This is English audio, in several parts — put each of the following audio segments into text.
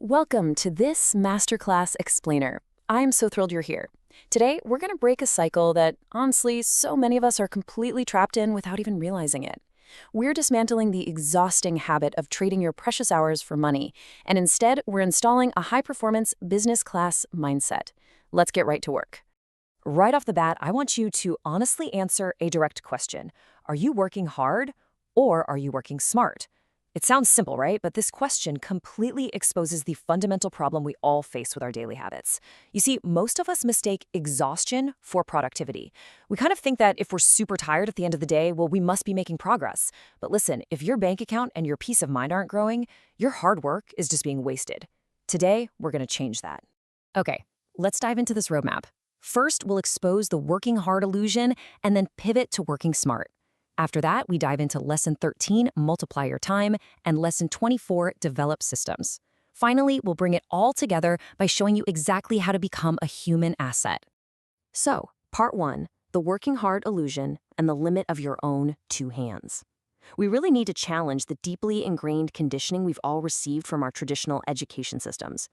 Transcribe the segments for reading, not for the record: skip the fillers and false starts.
Welcome to this Masterclass Explainer. I'm so thrilled you're here. Today, we're going to break a cycle that, honestly, so many of us are completely trapped in without even realizing it. We're dismantling the exhausting habit of trading your precious hours for money, and instead, we're installing a high-performance business class mindset. Let's get right to work. Right off the bat, I want you to honestly answer a direct question. Are you working hard or are you working smart? It sounds simple, right? But this question completely exposes the fundamental problem we all face with our daily habits. You see, most of us mistake exhaustion for productivity. We kind of think that if we're super tired at the end of the day, well, we must be making progress. But listen, if your bank account and your peace of mind aren't growing, your hard work is just being wasted. Today, we're going to change that. Okay, let's dive into this roadmap. First, we'll expose the working hard illusion and then pivot to working smart. After that, we dive into Lesson 13, Multiply Your Time, and Lesson 24, Develop Systems. Finally, we'll bring it all together by showing you exactly how to become a human asset. So, Part 1, the working hard illusion and the limit of your own two hands. We really need to challenge the deeply ingrained conditioning we've all received from our traditional education systems.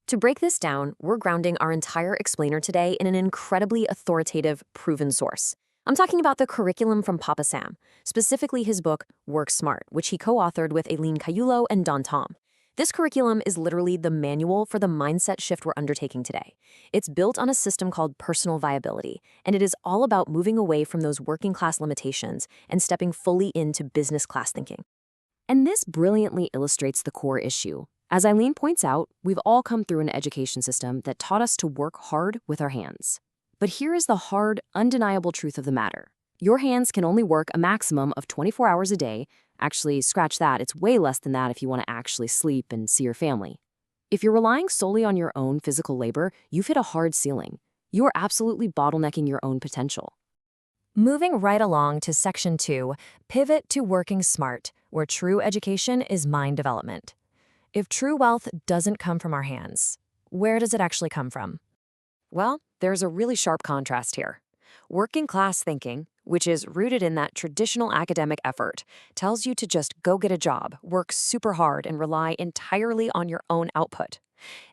To break this down, we're grounding our entire explainer today in an incredibly authoritative, proven source. I'm talking about the curriculum from Papa Sam, specifically his book, Work Smart, which he co-authored with Aileen Cayulo and Don Tom. This curriculum is literally the manual for the mindset shift we're undertaking today. It's built on a system called Personal Viability, and it is all about moving away from those working class limitations and stepping fully into business class thinking. And this brilliantly illustrates the core issue. As Eileen points out, we've all come through an education system that taught us to work hard with our hands. But here is the hard, undeniable truth of the matter. Your hands can only work a maximum of 24 hours a day. Actually, scratch that, it's way less than that if you want to actually sleep and see your family. If you're relying solely on your own physical labor, you've hit a hard ceiling. You are absolutely bottlenecking your own potential. Moving right along to Section 2, Pivot to Working Smart, where true education is mind development. If true wealth doesn't come from our hands, where does it actually come from? Well, there's a really sharp contrast here. Working class thinking, which is rooted in that traditional academic effort, tells you to just go get a job, work super hard, and rely entirely on your own output.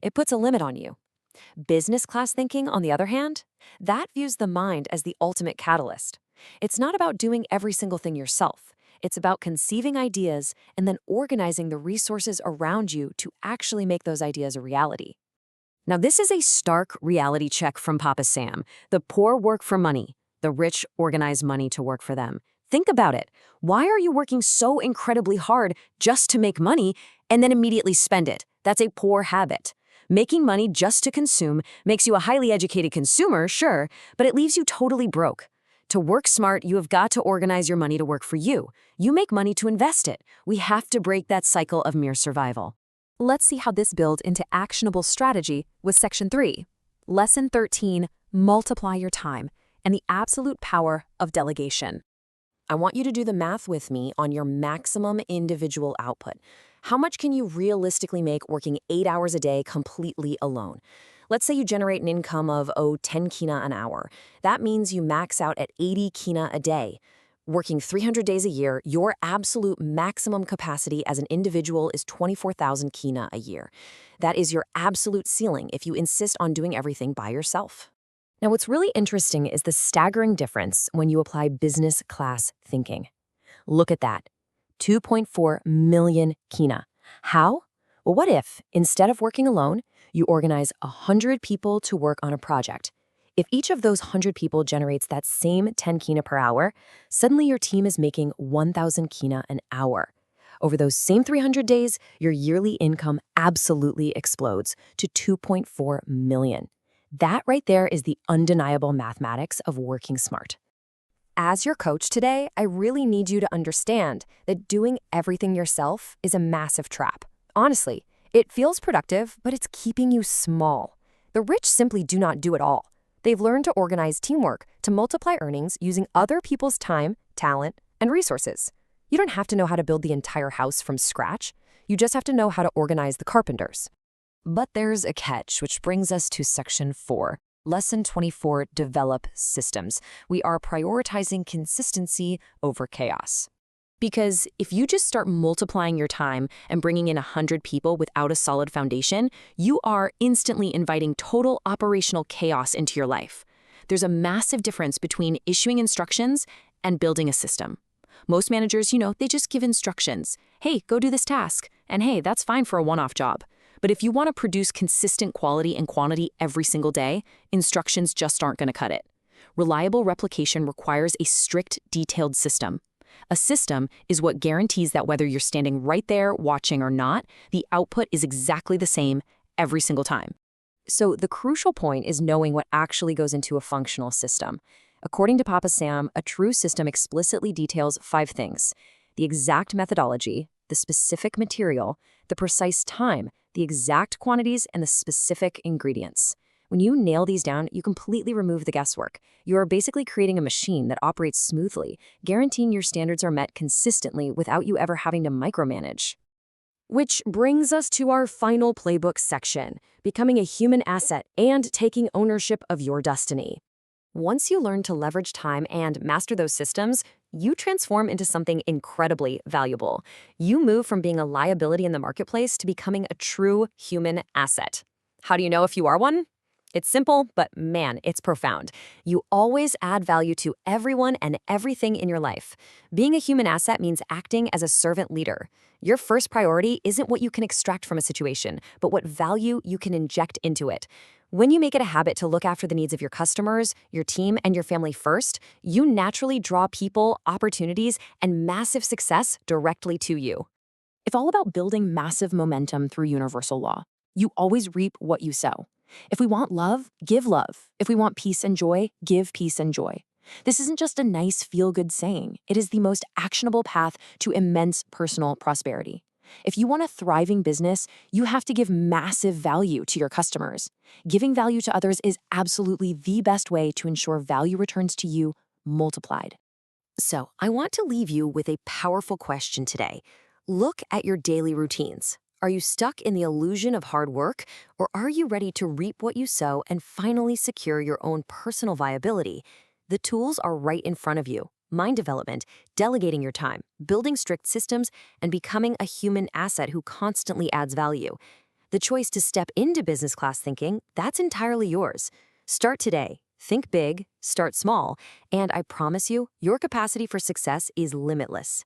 It puts a limit on you. Business class thinking, on the other hand, that views the mind as the ultimate catalyst. It's not about doing every single thing yourself. It's about conceiving ideas and then organizing the resources around you to actually make those ideas a reality. Now, this is a stark reality check from Papa Sam. The poor work for money. The rich organize money to work for them. Think about it. Why are you working so incredibly hard just to make money and then immediately spend it? That's a poor habit. Making money just to consume makes you a highly educated consumer, sure, but it leaves you totally broke. To work smart, you have got to organize your money to work for you. You make money to invest it. We have to break that cycle of mere survival. Let's see how this builds into actionable strategy with Section 3. Lesson 13, Multiply Your Time, and the absolute power of delegation. I want you to do the math with me on your maximum individual output. How much can you realistically make working 8 hours a day completely alone? Let's say you generate an income of, 10 kina an hour. That means you max out at 80 kina a day. Working 300 days a year, your absolute maximum capacity as an individual is 24,000 kina a year. That is your absolute ceiling if you insist on doing everything by yourself. Now, what's really interesting is the staggering difference when you apply business class thinking. Look at that, 2.4 million kina. How? Well, what if, instead of working alone, you organize 100 people to work on a project? If each of those 100 people generates that same 10 kina per hour, suddenly your team is making 1,000 kina an hour. Over those same 300 days, your yearly income absolutely explodes to 2.4 million. That right there is the undeniable mathematics of working smart. As your coach today, I really need you to understand that doing everything yourself is a massive trap. Honestly, it feels productive, but it's keeping you small. The rich simply do not do it all. They've learned to organize teamwork to multiply earnings using other people's time, talent, and resources. You don't have to know how to build the entire house from scratch. You just have to know how to organize the carpenters. But there's a catch, which brings us to Section 4, Lesson 24, Develop Systems. We are prioritizing consistency over chaos. Because if you just start multiplying your time and bringing in 100 people without a solid foundation, you are instantly inviting total operational chaos into your life. There's a massive difference between issuing instructions and building a system. Most managers, they just give instructions. Hey, go do this task. And hey, that's fine for a one-off job. But if you want to produce consistent quality and quantity every single day, instructions just aren't going to cut it. Reliable replication requires a strict, detailed system. A system is what guarantees that whether you're standing right there watching or not, the output is exactly the same every single time. So the crucial point is knowing what actually goes into a functional system. According to Papa Sam, a true system explicitly details 5 things: the exact methodology, the specific material, the precise time, the exact quantities, and the specific ingredients. When you nail these down, you completely remove the guesswork. You are basically creating a machine that operates smoothly, guaranteeing your standards are met consistently without you ever having to micromanage. Which brings us to our final playbook section, becoming a human asset and taking ownership of your destiny. Once you learn to leverage time and master those systems, you transform into something incredibly valuable. You move from being a liability in the marketplace to becoming a true human asset. How do you know if you are one? It's simple, but man, it's profound. You always add value to everyone and everything in your life. Being a human asset means acting as a servant leader. Your first priority isn't what you can extract from a situation, but what value you can inject into it. When you make it a habit to look after the needs of your customers, your team, and your family first, you naturally draw people, opportunities, and massive success directly to you. It's all about building massive momentum through universal law. You always reap what you sow. If we want love, give love. If we want peace and joy, give peace and joy. This isn't just a nice feel-good saying. It is the most actionable path to immense personal prosperity. If you want a thriving business, you have to give massive value to your customers. Giving value to others is absolutely the best way to ensure value returns to you multiplied. So, I want to leave you with a powerful question today. Look at your daily routines. Are you stuck in the illusion of hard work, or are you ready to reap what you sow and finally secure your own personal viability? The tools are right in front of you. Mind development, delegating your time, building strict systems, and becoming a human asset who constantly adds value. The choice to step into business class thinking, that's entirely yours. Start today. Think big, start small, and I promise you, your capacity for success is limitless.